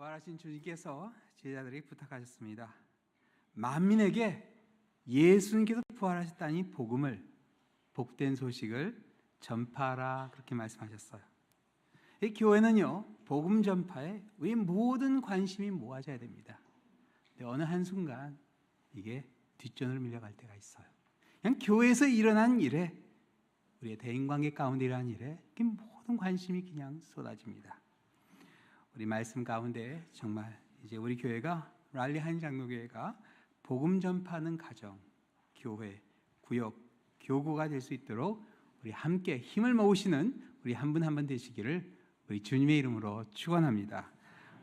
부활하신 주님께서 제자들에게 부탁하셨습니다. 만민에게 예수님께서 부활하셨다니 복음을, 복된 소식을 전파하라, 그렇게 말씀하셨어요. 이 교회는요, 복음 전파에 우리 모든 관심이 모아져야 됩니다. 근데 어느 한순간 이게 뒷전으로 밀려갈 때가 있어요. 그냥 교회에서 일어난 일에, 우리의 대인관계 가운데 일어난 일에 모든 관심이 그냥 쏟아집니다. 우리 말씀 가운데 정말 이제 우리 교회가, 랄리 한장로교회가 복음 전파하는 가정, 교회, 구역, 교구가 될 수 있도록 우리 함께 힘을 모으시는 우리 한 분 한 분 되시기를 우리 주님의 이름으로 축원합니다.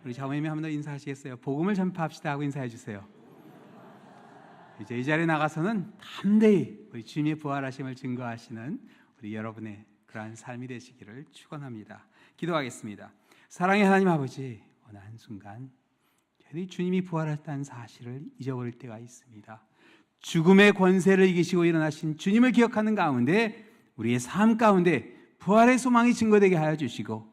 우리 자매님이 한 번 더 인사하시겠어요? 복음을 전파합시다 하고 인사해 주세요. 이제 이 자리에 나가서는 담대히 우리 주님의 부활하심을 증거하시는 우리 여러분의 그러한 삶이 되시기를 축원합니다. 기도하겠습니다. 사랑의 하나님 아버지, 어느 한순간 저희들이 주님이 부활하셨다는 사실을 잊어버릴 때가 있습니다. 죽음의 권세를 이기시고 일어나신 주님을 기억하는 가운데 우리의 삶 가운데 부활의 소망이 증거되게 하여 주시고,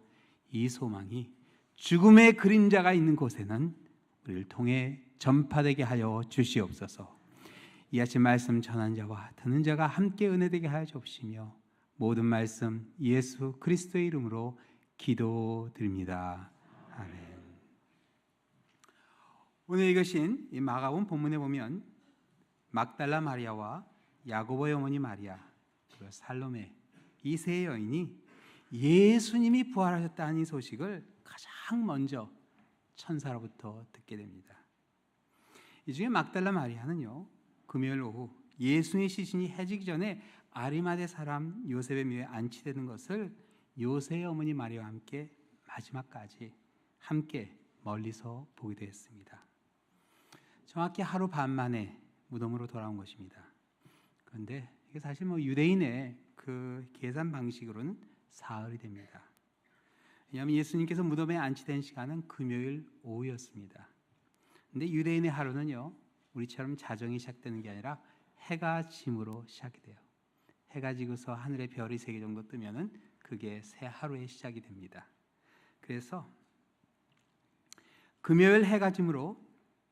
이 소망이 죽음의 그림자가 있는 곳에는 우리를 통해 전파되게 하여 주시옵소서. 이 아침 말씀 전한 자와 듣는 자가 함께 은혜되게 하여 주시며, 모든 말씀 예수 그리스도의 이름으로 기도드립니다. 아멘. 오늘 읽으신 이 마가복음 본문에 보면 막달라 마리아와 야고보의 어머니 마리아, 그리고 살로메, 이 세 여인이 예수님이 부활하셨다는 이 소식을 가장 먼저 천사로부터 듣게 됩니다. 이 중에 막달라 마리아는요, 금요일 오후 예수님의 시신이 해지기 전에 아리마대 사람 요셉의 묘에 안치되는 것을 요셉의 어머니 마리아와 함께 마지막까지 함께 멀리서 보기도 했습니다. 정확히 하루 반 만에 무덤으로 돌아온 것입니다. 그런데 이게 사실 유대인의 그 계산 방식으로는 사흘이 됩니다. 왜냐하면 예수님께서 무덤에 안치된 시간은 금요일 오후였습니다. 그런데 유대인의 하루는요, 우리처럼 자정이 시작되는 게 아니라 해가 짐으로 시작이 돼요. 해가 지고서 하늘에 별이 3개 정도 뜨면은 그게 새 하루의 시작이 됩니다. 그래서 금요일 해가 짐으로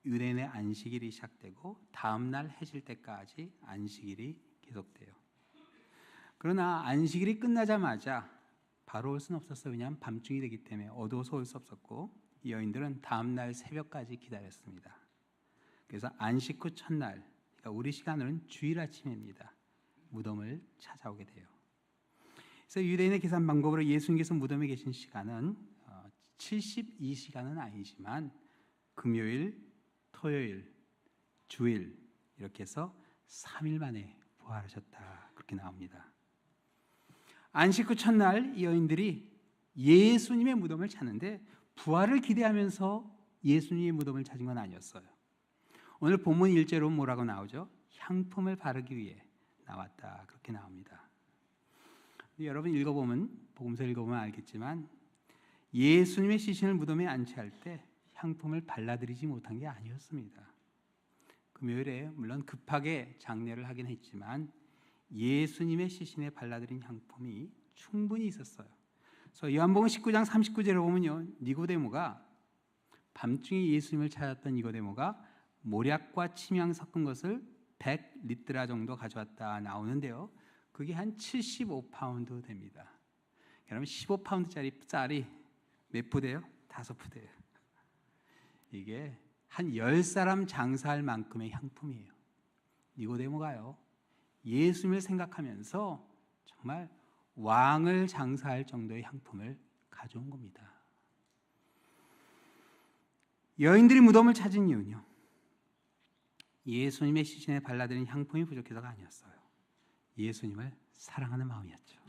유대인의 안식일이 시작되고 다음 날 해질 때까지 안식일이 계속돼요. 그러나 안식일이 끝나자마자 바로 올 수는 없었어요. 왜냐하면 밤중이 되기 때문에 어두워서 올 수 없었고, 이 여인들은 다음 날 새벽까지 기다렸습니다. 그래서 안식 후 첫날, 그러니까 우리 시간으로는 주일 아침입니다, 무덤을 찾아오게 돼요. 그래서 유대인의 계산 방법으로 예수님께서 무덤에 계신 시간은 72시간은 아니지만 금요일, 토요일, 주일 이렇게 해서 3일 만에 부활하셨다, 그렇게 나옵니다. 안식 후 첫날 이 여인들이 예수님의 무덤을 찾는데 부활을 기대하면서 예수님의 무덤을 찾은 건 아니었어요. 오늘 본문 1절로 뭐라고 나오죠? 향품을 바르기 위해 나왔다, 그렇게 나옵니다. 여러분 읽어보면, 복음서 읽어보면 알겠지만 예수님의 시신을 무덤에 안치할 때 향품을 발라드리지 못한 게 아니었습니다. 금요일에 물론 급하게 장례를 하긴 했지만 예수님의 시신에 발라드린 향품이 충분히 있었어요. 그래서 요한복음 19장 39절에 보면요, 니고데모가, 밤중에 예수님을 찾았던 니고데모가 모략과 침향 섞은 것을 100리트라 정도 가져왔다 나오는데요, 그게 한 75파운드 됩니다. 여러분 15파운드짜리 쌀이 몇 푸대요? 5푸대예요. 이게 한 10사람 장사할 만큼의 향품이에요. 니고데모가요, 예수님을 생각하면서 정말 왕을 장사할 정도의 향품을 가져온 겁니다. 여인들이 무덤을 찾은 이유는요, 예수님의 시신에 발라드린 향품이 부족해서가 아니었어요. 예수님을 사랑하는 마음이었죠.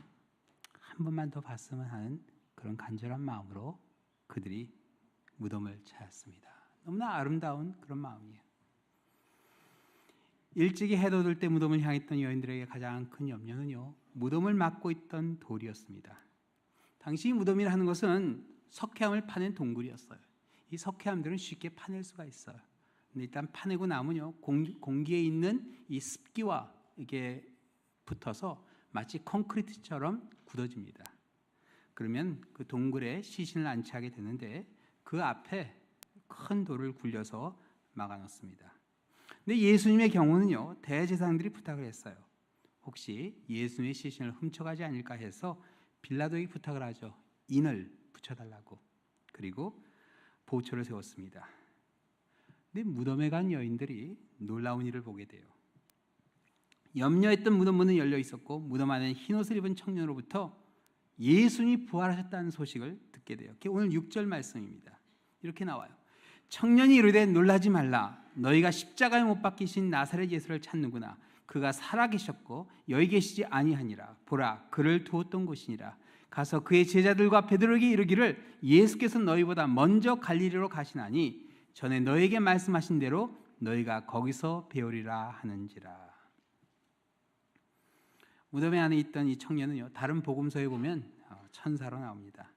한 번만 더 봤으면 하는 그런 간절한 마음으로 그들이 무덤을 찾았습니다. 너무나 아름다운 그런 마음이에요. 일찍이 해돋을 들 때 무덤을 향했던 여인들에게 가장 큰 염려는요, 무덤을 막고 있던 돌이었습니다. 당시 무덤이라 하는 것은 석회암을 파낸 동굴이었어요. 이 석회암들은 쉽게 파낼 수가 있어요. 근데 일단 파내고 나면요, 공기에 있는 이 습기와 이게 붙어서 마치 콘크리트처럼 굳어집니다. 그러면 그 동굴에 시신을 안치하게 되는데 그 앞에 큰 돌을 굴려서 막아놓습니다. 근데 예수님의 경우는요, 대제사장들이 부탁을 했어요. 혹시 예수님의 시신을 훔쳐가지 않을까 해서 빌라도에게 부탁을 하죠. 인을 붙여달라고. 그리고 보초를 세웠습니다. 근데 무덤에 간 여인들이 놀라운 일을 보게 돼요. 염려했던 무덤 문은 열려 있었고 무덤 안에 흰옷을 입은 청년으로부터 예수님이 부활하셨다는 소식을 듣게 돼요. 그게 오늘 6절 말씀입니다. 이렇게 나와요. 청년이 이르되 놀라지 말라. 너희가 십자가에 못 박히신 나사렛 예수를 찾는구나. 그가 살아계셨고 여기 계시지 아니하니라. 보라, 그를 두었던 곳이니라. 가서 그의 제자들과 베드로에게 이르기를 예수께서 너희보다 먼저 갈릴리로 가시나니 전에 너희에게 말씀하신 대로 너희가 거기서 배우리라 하는지라. 무덤에 안에 있던 이 청년은요, 다른 복음서에 보면 천사로 나옵니다.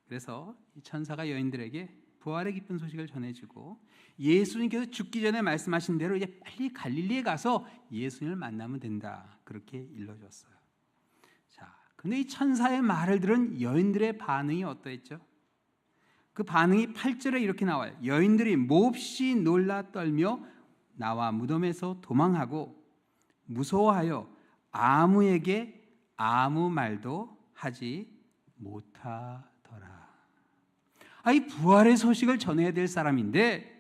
그래서 이 천사가 여인들에게 부활의 기쁜 소식을 전해주고 예수님께서 죽기 전에 말씀하신 대로 이제 빨리 갈릴리에 가서 예수님을 만나면 된다, 그렇게 일러줬어요. 자, 근데 이 천사의 말을 들은 여인들의 반응이 어떠했죠? 그 반응이 8절에 이렇게 나와요. 여인들이 몹시 놀라 떨며 나와 무덤에서 도망하고 무서워하여 아무에게 아무 말도 하지 못하더라. 이 부활의 소식을 전해야 될 사람인데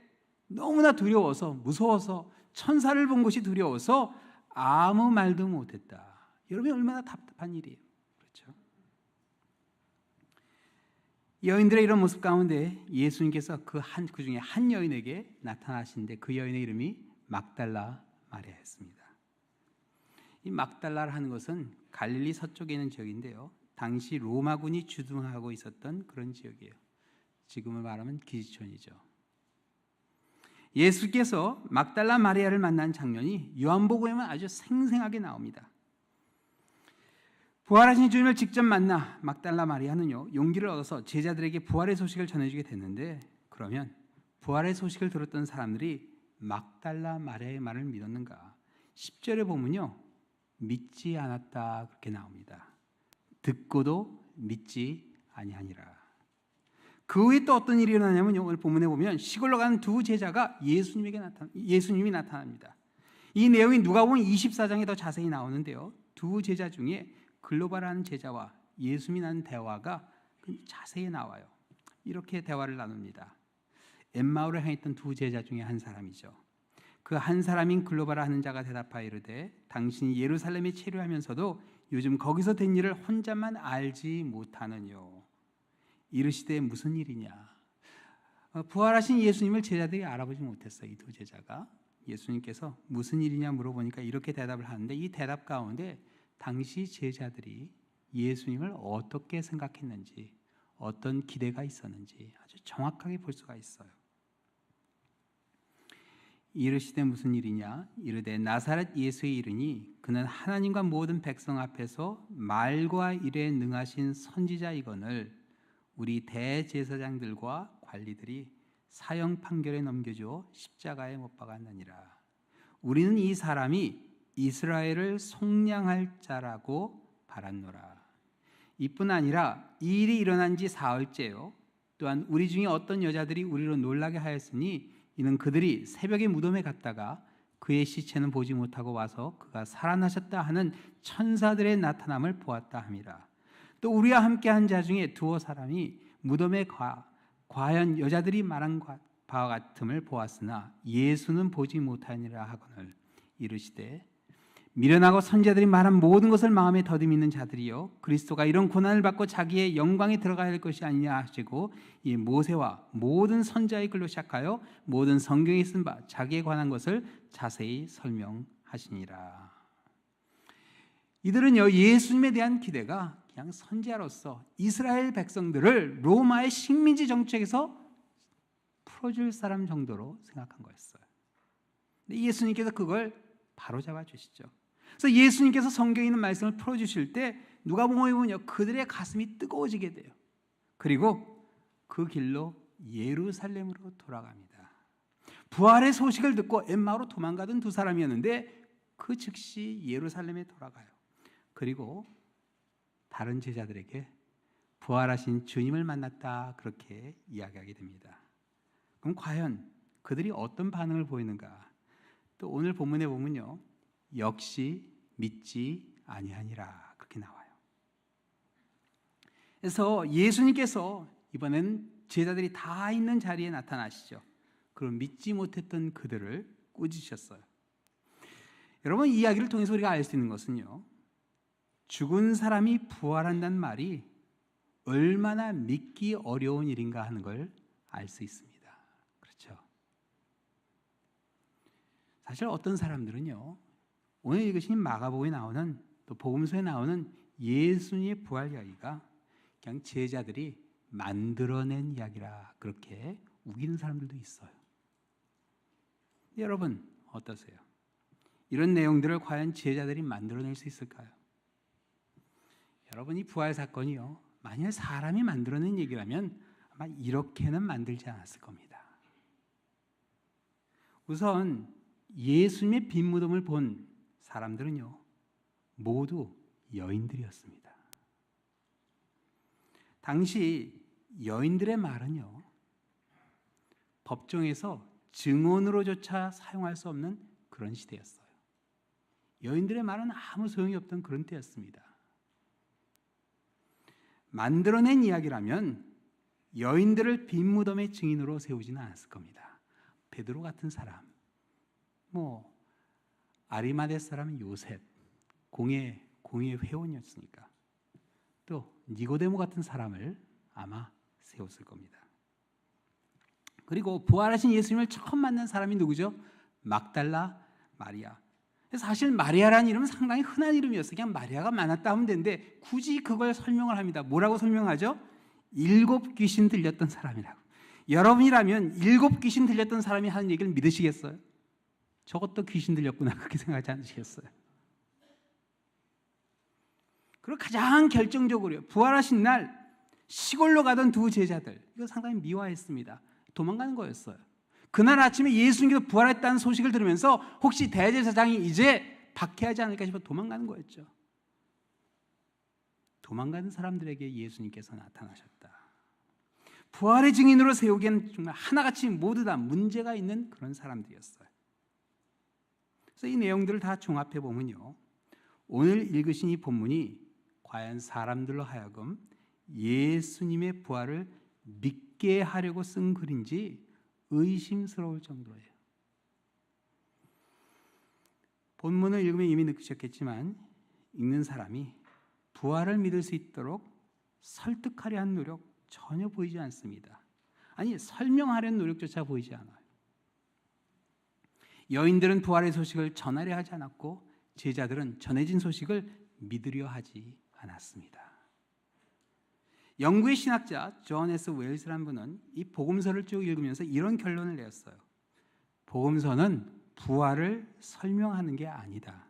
너무나 두려워서, 무서워서, 천사를 본 것이 두려워서 아무 말도 못했다. 여러분이 얼마나 답답한 일이에요. 그렇죠? 여인들의 이런 모습 가운데 예수님께서 그 중에 한 여인에게 나타나시는데 그 여인의 이름이 막달라 마리아였습니다. 이 막달라를 하는 것은 갈릴리 서쪽에 있는 지역인데요, 당시 로마군이 주둔하고 있었던 그런 지역이에요. 지금을 말하면 기지촌이죠. 예수께서 막달라 마리아를 만난 장면이 요한복음에만 아주 생생하게 나옵니다. 부활하신 주님을 직접 만나 막달라 마리아는요, 용기를 얻어서 제자들에게 부활의 소식을 전해주게 됐는데, 그러면 부활의 소식을 들었던 사람들이 막달라 마리아의 말을 믿었는가? 10절에 보면요, 믿지 않았다, 그렇게 나옵니다. 듣고도 믿지 아니하니라. 그 후에 또 어떤 일이 일어나냐면 오늘 본문에 보면 시골로 가는 두 제자가 예수님이 나타납니다. 이 내용이 누가복음 24장에 더 자세히 나오는데요, 두 제자 중에 글로바라는 제자와 예수님이 나눈 대화가 자세히 나와요. 이렇게 대화를 나눕니다. 엠마오를 향했던 두 제자 중에 한 사람이죠. 그 한 사람인 글로바라 하는 자가 대답하여 이르되 당신이 예루살렘에 체류하면서도 요즘 거기서 된 일을 혼자만 알지 못하느뇨. 이르시되 무슨 일이냐. 부활하신 예수님을 제자들이 알아보지 못했어요. 이 두 제자가. 예수님께서 무슨 일이냐 물어보니까 이렇게 대답을 하는데, 이 대답 가운데 당시 제자들이 예수님을 어떻게 생각했는지, 어떤 기대가 있었는지 아주 정확하게 볼 수가 있어요. 이르시되 무슨 일이냐. 이르되 나사렛 예수에 이르니 그는 하나님과 모든 백성 앞에서 말과 일에 능하신 선지자이거늘 우리 대제사장들과 관리들이 사형 판결에 넘겨주어 십자가에 못 박았느니라. 우리는 이 사람이 이스라엘을 속량할 자라고 바랐노라. 이뿐 아니라 이 일이 일어난 지 사흘째요. 또한 우리 중에 어떤 여자들이 우리로 놀라게 하였으니 이는 그들이 새벽에 무덤에 갔다가 그의 시체는 보지 못하고 와서 그가 살아나셨다 하는 천사들의 나타남을 보았다 함이라. 또 우리와 함께한 자 중에 두어 사람이 무덤에 과연 여자들이 말한 바와 같음을 보았으나 예수는 보지 못하니라 하거늘 이르시되 미련하고 선지자들이 말한 모든 것을 마음에 더듬이는 자들이요 그리스도가 이런 고난을 받고 자기의 영광에 들어가야 할 것이 아니냐 하시고 이 모세와 모든 선지자의 글로 시작하여 모든 성경에 쓴 바 자기에 관한 것을 자세히 설명하시니라. 이들은요, 예수님에 대한 기대가 그냥 선지자로서 이스라엘 백성들을 로마의 식민지 정책에서 풀어줄 사람 정도로 생각한 거였어요. 근데 예수님께서 그걸 바로잡아 주시죠. 그래서 예수님께서 성경에 있는 말씀을 풀어주실 때 누가복음에 보면요, 그들의 가슴이 뜨거워지게 돼요. 그리고 그 길로 예루살렘으로 돌아갑니다. 부활의 소식을 듣고 엠마오로 도망가던 두 사람이었는데 그 즉시 예루살렘에 돌아가요. 그리고 다른 제자들에게 부활하신 주님을 만났다, 그렇게 이야기하게 됩니다. 그럼 과연 그들이 어떤 반응을 보이는가? 또 오늘 본문에 보면요, 역시 믿지 아니하니라 그렇게 나와요. 그래서 예수님께서 이번엔 제자들이 다 있는 자리에 나타나시죠. 그럼 믿지 못했던 그들을 꾸짖으셨어요. 여러분, 이 이야기를 통해서 우리가 알 수 있는 것은요, 죽은 사람이 부활한다는 말이 얼마나 믿기 어려운 일인가 하는 걸 알 수 있습니다. 그렇죠? 사실 어떤 사람들은요, 오늘 읽으신 마가복음에 나오는 또 복음서에 나오는 예수님의 부활 이야기가 그냥 제자들이 만들어낸 이야기라 그렇게 우기는 사람들도 있어요. 여러분 어떠세요? 이런 내용들을 과연 제자들이 만들어낼 수 있을까요? 여러분, 이 부활 사건이요, 만일 사람이 만들어낸 얘기라면 아마 이렇게는 만들지 않았을 겁니다. 우선 예수님의 빈 무덤을 본 사람들은요, 모두 여인들이었습니다. 당시 여인들의 말은요, 법정에서 증언으로조차 사용할 수 없는 그런 시대였어요. 여인들의 말은 아무 소용이 없던 그런 때였습니다. 만들어낸 이야기라면 여인들을 빈 무덤의 증인으로 세우지는 않았을 겁니다. 베드로 같은 사람, 아리마대 사람 요셉, 공의 회원이었으니까, 또 니고데모 같은 사람을 아마 세웠을 겁니다. 그리고 부활하신 예수님을 처음 만난 사람이 누구죠? 막달라 마리아. 사실 마리아라는 이름은 상당히 흔한 이름이었어요. 그냥 마리아가 많았다 하면 되는데 굳이 그걸 설명을 합니다. 뭐라고 설명하죠? 7 귀신 들렸던 사람이라고. 여러분이라면 7 귀신 들렸던 사람이 하는 얘기를 믿으시겠어요? 저것도 귀신 들렸구나 그렇게 생각하지 않으시겠어요? 그리고 가장 결정적으로요, 부활하신 날 시골로 가던 두 제자들, 이거 상당히 미화했습니다. 도망가는 거였어요. 그날 아침에 예수님께서 부활했다는 소식을 들으면서 혹시 대제사장이 이제 박해하지 않을까 싶어 도망가는 거였죠. 도망가는 사람들에게 예수님께서 나타나셨다. 부활의 증인으로 세우기엔 정말 하나같이 모두 다 문제가 있는 그런 사람들이었어요. 그래서 이 내용들을 다 종합해 보면요, 오늘 읽으신 이 본문이 과연 사람들로 하여금 예수님의 부활을 믿게 하려고 쓴 글인지 의심스러울 정도예요. 본문을 읽으면 이미 느끼셨겠지만 읽는 사람이 부활을 믿을 수 있도록 설득하려 한 노력 전혀 보이지 않습니다. 아니, 설명하려는 노력조차 보이지 않아요. 여인들은 부활의 소식을 전하려 하지 않았고 제자들은 전해진 소식을 믿으려 하지 않았습니다. 영국의 신학자 존 S. 웰스라는 분은 이 복음서를 쭉 읽으면서 이런 결론을 내었어요. 복음서는 부활을 설명하는 게 아니다.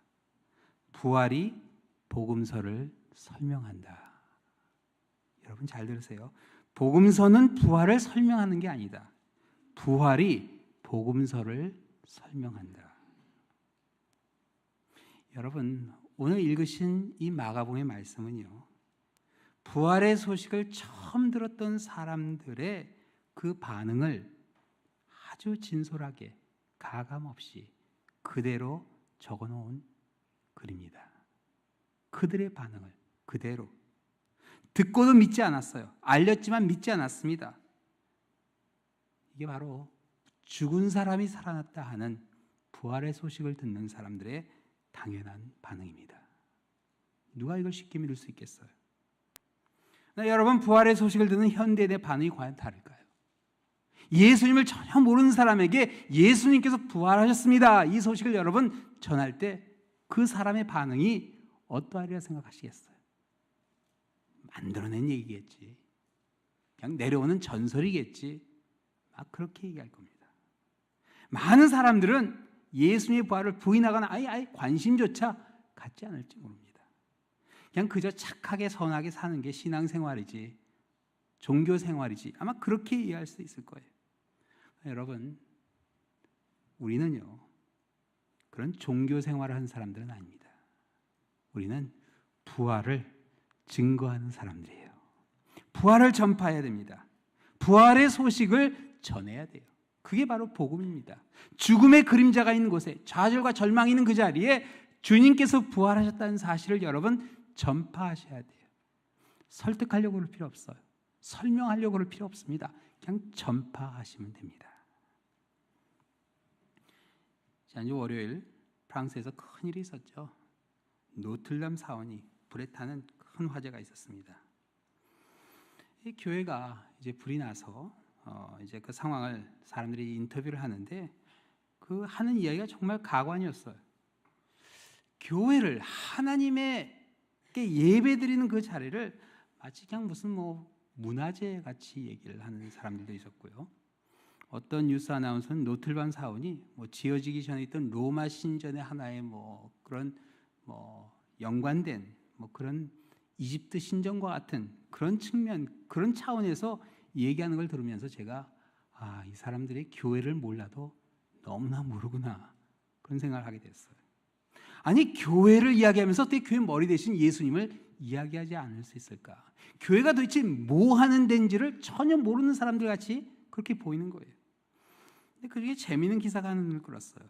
부활이 복음서를 설명한다. 여러분 잘 들으세요. 복음서는 부활을 설명하는 게 아니다. 부활이 복음서를 설명한다. 여러분, 오늘 읽으신 이 마가복음의 말씀은요, 부활의 소식을 처음 들었던 사람들의 그 반응을 아주 진솔하게 가감없이 그대로 적어놓은 글입니다. 그들의 반응을 그대로. 듣고도 믿지 않았어요. 알렸지만 믿지 않았습니다. 이게 바로 죽은 사람이 살아났다 하는 부활의 소식을 듣는 사람들의 당연한 반응입니다. 누가 이걸 쉽게 믿을 수 있겠어요? 여러분, 부활의 소식을 듣는 현대인의 반응이 과연 다를까요? 예수님을 전혀 모르는 사람에게 예수님께서 부활하셨습니다, 이 소식을 여러분 전할 때 그 사람의 반응이 어떠하리라 생각하시겠어요? 만들어낸 얘기겠지, 그냥 내려오는 전설이겠지, 막 그렇게 얘기할 겁니다. 많은 사람들은 예수님의 부활을 부인하거나 아예 관심조차 갖지 않을지 모릅니다. 그냥 그저 착하게 선하게 사는 게 신앙생활이지, 종교생활이지, 아마 그렇게 이해할 수 있을 거예요. 여러분, 우리는요, 그런 종교생활을 하는 사람들은 아닙니다. 우리는 부활을 증거하는 사람들이에요. 부활을 전파해야 됩니다. 부활의 소식을 전해야 돼요. 그게 바로 복음입니다. 죽음의 그림자가 있는 곳에, 좌절과 절망이 있는 그 자리에 주님께서 부활하셨다는 사실을 여러분 전파하셔야 돼요. 설득하려고 그럴 필요 없어요. 설명하려고 그럴 필요 없습니다. 그냥 전파하시면 됩니다. 지난주 월요일 프랑스에서 큰 일이 있었죠. 노틀담 사원이 불에 타는 큰 화재가 있었습니다. 이 교회가 이제 불이 나서 이제 그 상황을 사람들이 인터뷰를 하는데 그 하는 이야기가 정말 가관이었어요. 교회를 하나님에게 예배드리는 그 자리를 마치 그냥 무슨 문화재 같이 얘기를 하는 사람들도 있었고요. 어떤 뉴스 아나운서는 노틀밤 사원이 지어지기 전에 있던 로마 신전의 하나의 그런 연관된 그런 이집트 신전과 같은 그런 측면, 그런 차원에서 얘기하는 걸 들으면서 제가 이 사람들이 교회를 몰라도 너무나 모르구나 그런 생각을 하게 됐어요. 아니 교회를 이야기하면서 어떻게 교회 머리 대신 예수님을 이야기하지 않을 수 있을까? 교회가 도대체 뭐 하는 데인지를 전혀 모르는 사람들 같이 그렇게 보이는 거예요. 근데 그중에 재미있는 기사가 하나를 끌었어요.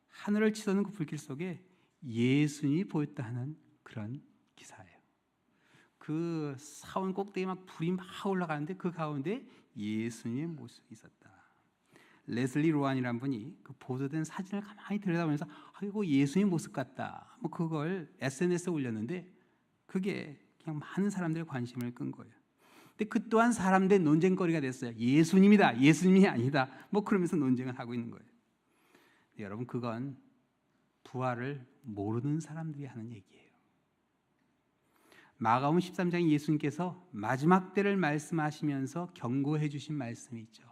하늘을 치솟는 그 불길 속에 예수님이 보였다 하는 그런 기사예요. 그 사원 꼭대기에 막 불이 막 올라가는데 그 가운데 예수님의 모습이 있었다. 레슬리 로안이라는 분이 그 보도된 사진을 가만히 들여다보면서 이거 예수님 모습 같다. 그걸 SNS에 올렸는데 그게 그냥 많은 사람들의 관심을 끈 거예요. 근데 그 또한 사람들의 논쟁거리가 됐어요. 예수님이다, 예수님이 아니다. 그러면서 논쟁을 하고 있는 거예요. 여러분 그건 부활을 모르는 사람들이 하는 얘기예요. 마가복음 13장에 예수님께서 마지막 때를 말씀하시면서 경고해 주신 말씀이 있죠.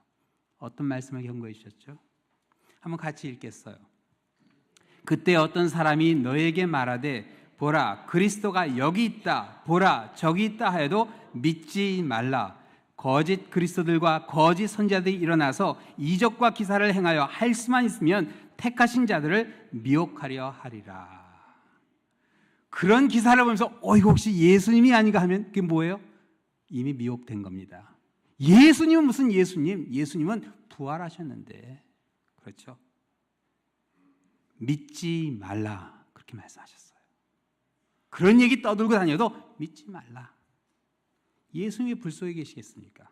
어떤 말씀을 경고해 주셨죠? 한번 같이 읽겠어요. 그때 어떤 사람이 너에게 말하되 보라 그리스도가 여기 있다 보라 저기 있다 하여도 믿지 말라. 거짓 그리스도들과 거짓 선지자들이 일어나서 이적과 기사를 행하여 할 수만 있으면 택하신 자들을 미혹하려 하리라. 그런 기사를 보면서 이거 혹시 예수님이 아닌가 하면 그게 뭐예요? 이미 미혹된 겁니다. 예수님은 무슨 예수님? 예수님은 부활하셨는데, 그렇죠? 믿지 말라 그렇게 말씀하셨어요. 그런 얘기 떠들고 다녀도 믿지 말라. 예수님이 불 속에 계시겠습니까?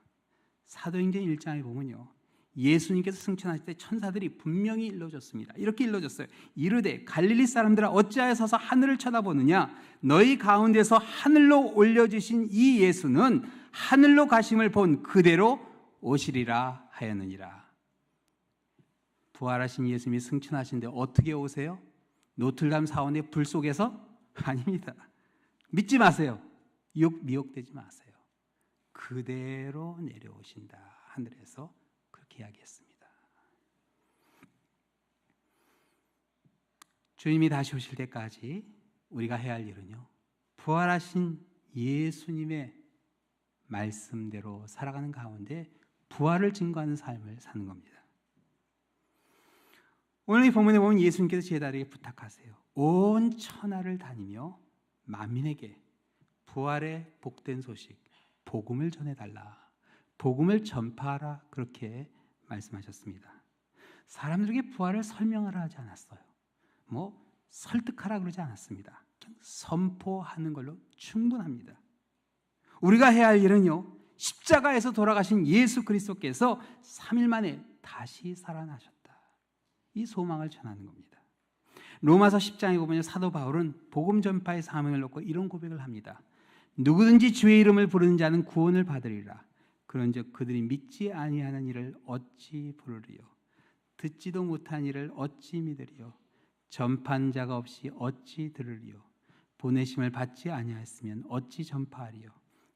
사도행전 1장에 보면요, 예수님께서 승천하실 때 천사들이 분명히 일러줬습니다. 이렇게 일러줬어요. 이르되 갈릴리 사람들아 어찌하여 서서 하늘을 쳐다보느냐? 너희 가운데서 하늘로 올려주신 이 예수는 하늘로 가심을 본 그대로 오시리라 하였느니라. 부활하신 예수님이 승천하시는데 어떻게 오세요? 노틀담 사원의 불 속에서? 아닙니다. 믿지 마세요. 미혹되지 마세요. 그대로 내려오신다. 하늘에서 그렇게 이야기했습니다. 주님이 다시 오실 때까지 우리가 해야 할 일은요, 부활하신 예수님의 말씀대로 살아가는 가운데 부활을 증거하는 삶을 사는 겁니다. 오늘 이 본문에 보면 예수님께서 제자들에게 부탁하세요. 온 천하를 다니며 만민에게 부활의 복된 소식, 복음을 전해달라. 복음을 전파하라. 그렇게 말씀하셨습니다. 사람들에게 부활을 설명하라 하지 않았어요. 설득하라 그러지 않았습니다. 그냥 선포하는 걸로 충분합니다. 우리가 해야 할 일은요, 십자가에서 돌아가신 예수 그리스도께서 3일 만에 다시 살아나셨다. 이 소망을 전하는 겁니다. 로마서 10장에 보면 사도 바울은 복음 전파의 사명을 놓고 이런 고백을 합니다. 누구든지 주의 이름을 부르는 자는 구원을 받으리라. 그런즉 그들이 믿지 아니하는 이를 어찌 부르리요? 듣지도 못한 이를 어찌 믿으리요? 전파한 자가 없이 어찌 들으리요? 보내심을 받지 아니하였으면 어찌 전파하리요?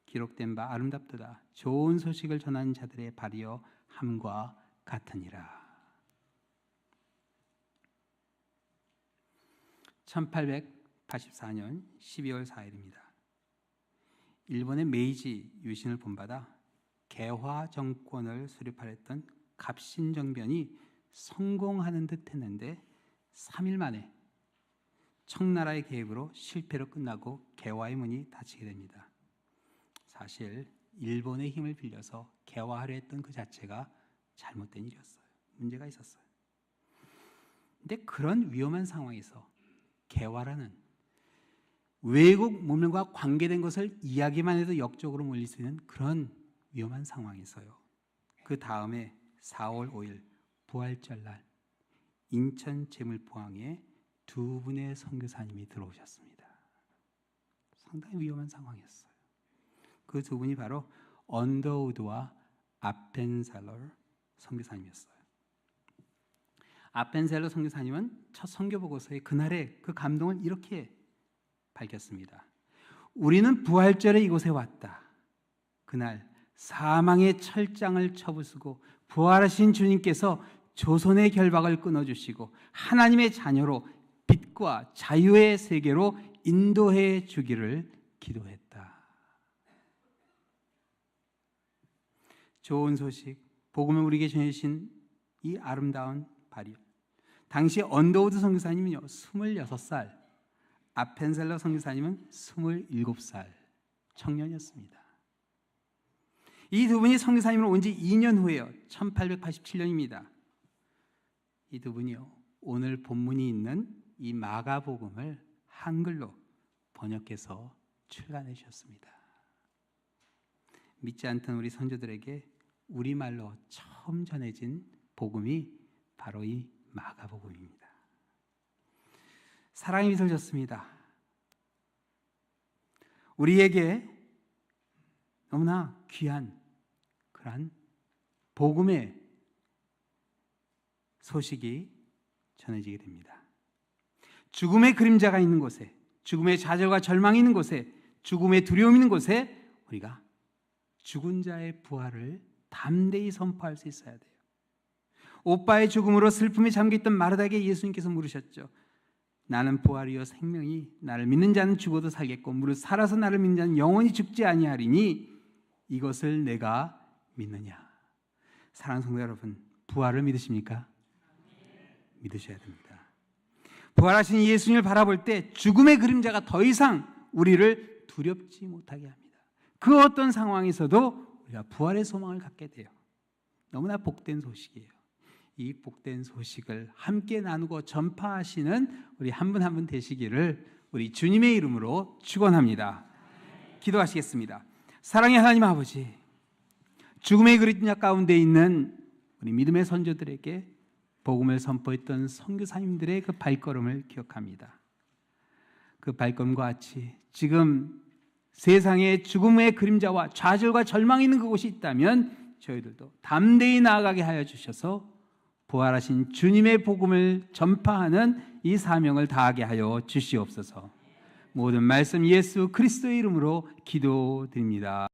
기록된 바 아름답도다. 좋은 소식을 전하는 자들의 발이여 함과 같으니라. 1884년 12월 4일입니다. 일본의 메이지 유신을 본받아 개화 정권을 수립하였던 갑신정변이 성공하는 듯 했는데 3일 만에 청나라의 개입으로 실패로 끝나고 개화의 문이 닫히게 됩니다. 사실 일본의 힘을 빌려서 개화하려 했던 그 자체가 잘못된 일이었어요. 문제가 있었어요. 근데 그런 위험한 상황에서 개화라는 외국 문명과 관계된 것을 이야기만 해도 역적으로 몰릴 수 있는 그런 위험한 상황에서요. 그 다음에 4월 5일 부활절날 인천 재물포항에 두 분의 선교사님이 들어오셨습니다. 상당히 위험한 상황이었어요. 그 두 분이 바로 언더우드와 아펜셀러 선교사님이었어요. 아펜셀러 선교사님은 첫 선교 보고서에 그날의 그 감동을 이렇게 밝혔습니다. 우리는 부활절에 이곳에 왔다. 그날 사망의 철장을 쳐부수고 부활하신 주님께서 조선의 결박을 끊어주시고 하나님의 자녀로 빛과 자유의 세계로 인도해 주기를 기도했다. 좋은 소식, 복음을 우리에게 전해주신 이 아름다운 발이 당시 언더우드 선교사님은요 26살, 아펜셀러 선교사님은 27살 청년이었습니다. 이 두 분이 선교사님으로 온 지 2년 후에요. 1887년입니다. 이 두 분이요 오늘 본문이 있는 이 마가복음을 한글로 번역해서 출간해 주셨습니다. 믿지 않던 우리 선조들에게 우리말로 처음 전해진 복음이 바로 이 마가복음입니다. 사랑의 미소를 줬습니다. 우리에게 너무나 귀한 그러한 복음의 소식이 전해지게 됩니다. 죽음의 그림자가 있는 곳에, 죽음의 좌절과 절망이 있는 곳에, 죽음의 두려움이 있는 곳에 우리가 죽은 자의 부활을 담대히 선포할 수 있어야 돼요. 오빠의 죽음으로 슬픔에 잠겨있던 마르다에게 예수님께서 물으셨죠. 나는 부활이요 생명이 나를 믿는 자는 죽어도 살겠고 무릇 살아서 나를 믿는 자는 영원히 죽지 아니하리니 이것을 내가 믿느냐. 사랑하는 성도 여러분, 부활을 믿으십니까? 믿으셔야 됩니다. 부활하신 예수님을 바라볼 때 죽음의 그림자가 더 이상 우리를 두렵지 못하게 합니다. 그 어떤 상황에서도 우리가 부활의 소망을 갖게 돼요. 너무나 복된 소식이에요. 이 복된 소식을 함께 나누고 전파하시는 우리 한 분 한 분 되시기를 우리 주님의 이름으로 축원합니다. 기도하시겠습니다. 사랑의 하나님 아버지, 죽음의 그림자 가운데 있는 우리 믿음의 선조들에게 복음을 선포했던 선교사님들의 그 발걸음을 기억합니다. 그 발걸음과 같이 지금 세상에 죽음의 그림자와 좌절과 절망이 있는 그곳이 있다면 저희들도 담대히 나아가게 하여 주셔서 부활하신 주님의 복음을 전파하는 이 사명을 다하게 하여 주시옵소서. 모든 말씀 예수 그리스도의 이름으로 기도드립니다.